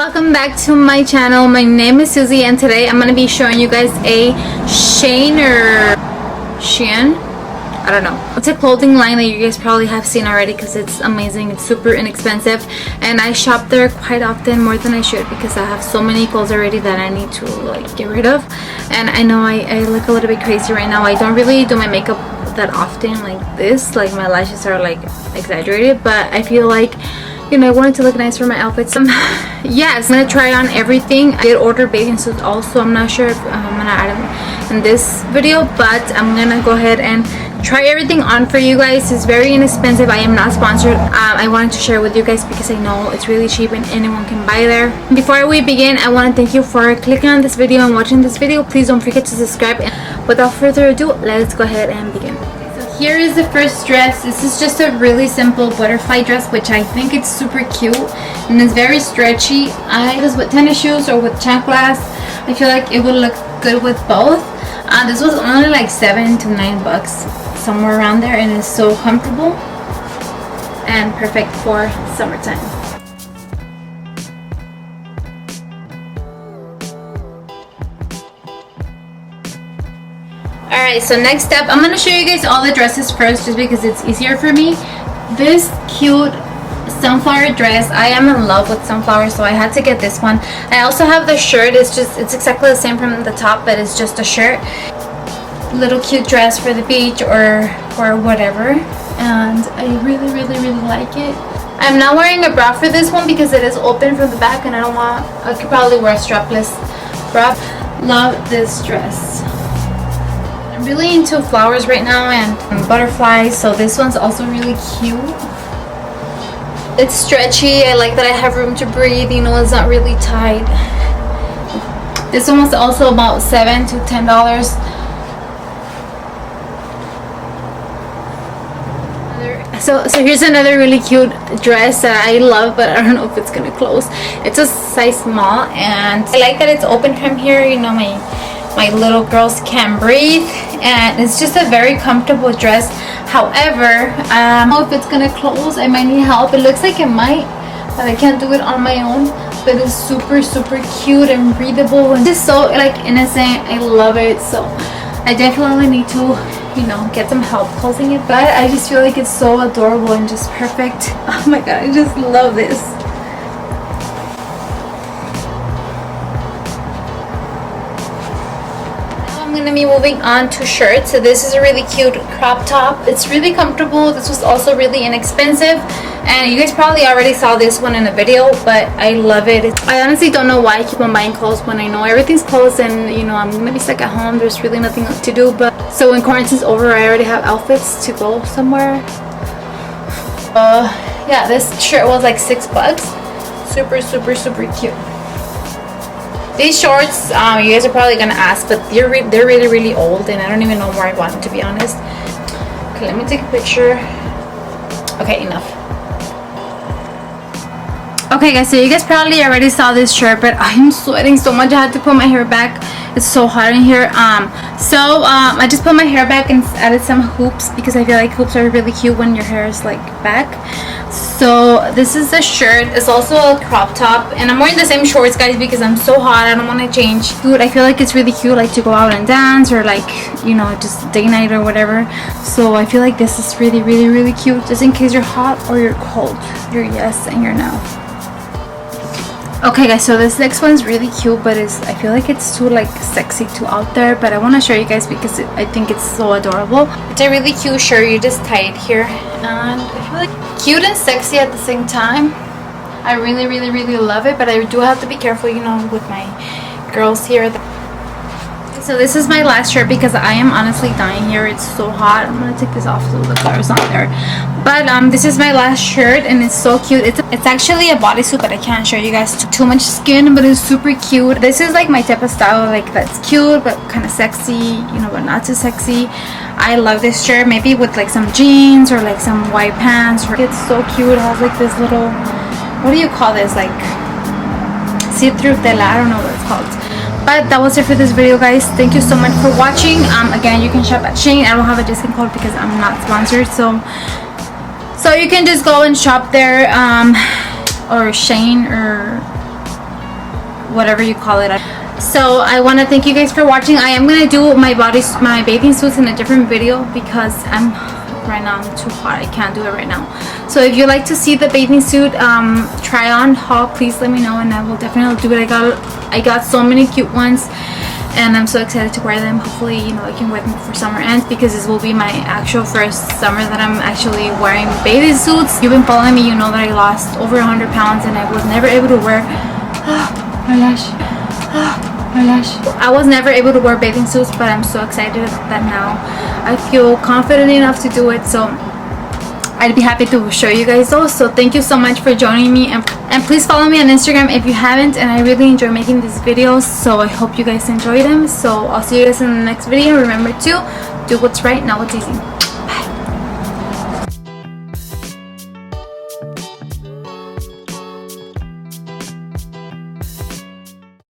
welcome back to my channel. My name is Susie and today I'm going to be showing you guys a SHEIN or SHEIN, I don't know. It's a clothing line that you guys probably have seen already because it's amazing. It's super inexpensive and I shop there quite often, more than I should, because I have so many clothes already that I need to like get rid of. And I know I look a little bit crazy right now. I don't really do my makeup that often like this, like my lashes are like exaggerated, but I feel like, you know, I wanted to look nice for my outfits. Yes, I'm gonna try on everything. I did order bathing suits also. I'm not sure if I'm gonna add them in this video, but I'm gonna go ahead and try everything on for you guys. It's very inexpensive. I am not sponsored. I wanted to share with you guys because I know it's really cheap and anyone can buy there. Before we begin, I want to thank you for clicking on this video and watching this video. Please don't forget to subscribe, and without further ado, let's go ahead and begin. Here is the first dress. This is just a really simple butterfly dress, which I think it's super cute and it's very stretchy. I was with tennis shoes or with chanclas. I feel like it would look good with both. This was only like $7 to $9, somewhere around there, and it's so comfortable and perfect for summertime. Alright, so next up, I'm going to show you guys all the dresses first just because it's easier for me. This cute sunflower dress, I am in love with sunflowers, so I had to get this one. I also have the shirt. It's exactly the same from the top, but it's just a shirt. Little cute dress for the beach or whatever, and I really like it. I'm not wearing a bra for this one because it is open from the back and I could probably wear a strapless bra. Love this dress. I'm really into flowers right now and butterflies, so this one's also really cute. It's stretchy. I like that I have room to breathe, you know, it's not really tight. This one was also about $7 to $10. So here's another really cute dress that I love, but I don't know if it's gonna close. It's a size small and I like that it's open from here, you know, my little girls can breathe, and it's just a very comfortable dress. However, I don't know if it's gonna close. I might need help. It looks like it might, but I can't do it on my own. But it's super cute and breathable and just so like innocent. I love it. So I definitely need to, you know, get some help closing it, but I just feel like it's so adorable and just perfect. Oh my god, I just love this. I'm gonna be moving on to shirts. So this is a really cute crop top. It's really comfortable. This was also really inexpensive, and you guys probably already saw this one in the video, but I love it. I honestly don't know why I keep on buying clothes when I know everything's closed and, you know, I'm gonna be stuck at home. There's really nothing to do. But so when quarantine's over, I already have outfits to go somewhere. Yeah, this shirt was like $6. Super cute. These shorts, you guys are probably gonna ask, but they're really old, and I don't even know where I want them, to be honest. Okay, let me take a picture. Okay, enough. Okay guys, so you guys probably already saw this shirt, but I'm sweating so much. I had to put my hair back. It's so hot in here. I just put my hair back and added some hoops because I feel like hoops are really cute when your hair is like back. So this is the shirt. It's also a crop top, and I'm wearing the same shorts, guys, because I'm so hot. I don't want to change. Dude, I feel like it's really cute, like to go out and dance, or like, you know, just day night or whatever. So I feel like this is really cute, just in case you're hot or you're cold. Your yes and your no. Okay guys, so this next one's really cute, but I feel like it's too like sexy, too out there, but I want to show you guys because I think it's so adorable. It's a really cute shirt. You just tie it here, and I feel like cute and sexy at the same time. I really love it, but I do have to be careful, you know, with my girls here. So this is my last shirt because I am honestly dying here. It's so hot. I'm gonna take this off so the color's not there. But this is my last shirt, and it's so cute. It's actually a bodysuit, but I can't show you guys too much skin, but it's super cute. This is like my type of style, like that's cute but kind of sexy, you know, but not too sexy. I love this shirt, maybe with like some jeans or like some white pants. It's so cute. It has like this little, what do you call this, like see-through tela, I don't know what it's called. But that was it for this video, guys. Thank you so much for watching. Again, you can shop at SHEIN. I don't have a discount code because I'm not sponsored, so you can just go and shop there, or SHEIN, or whatever you call it. So I want to thank you guys for watching. I am gonna do my bathing suits in a different video because right now I'm too hot. I can't do it right now. So if you'd like to see the bathing suit try on haul, please let me know and I will definitely do it. I got so many cute ones and I'm so excited to wear them. Hopefully, you know, I can wear them before summer ends because this will be my actual first summer that I'm actually wearing bathing suits. You've been following me, you know that I lost over 100 pounds and I was never able to wear my lash. I was never able to wear bathing suits, but I'm so excited that now I feel confident enough to do it. So I'd be happy to show you guys those. So thank you so much for joining me, and please follow me on Instagram if you haven't. And I really enjoy making these videos, so I hope you guys enjoy them. So I'll see you guys in the next video. Remember to do what's right, not what's easy.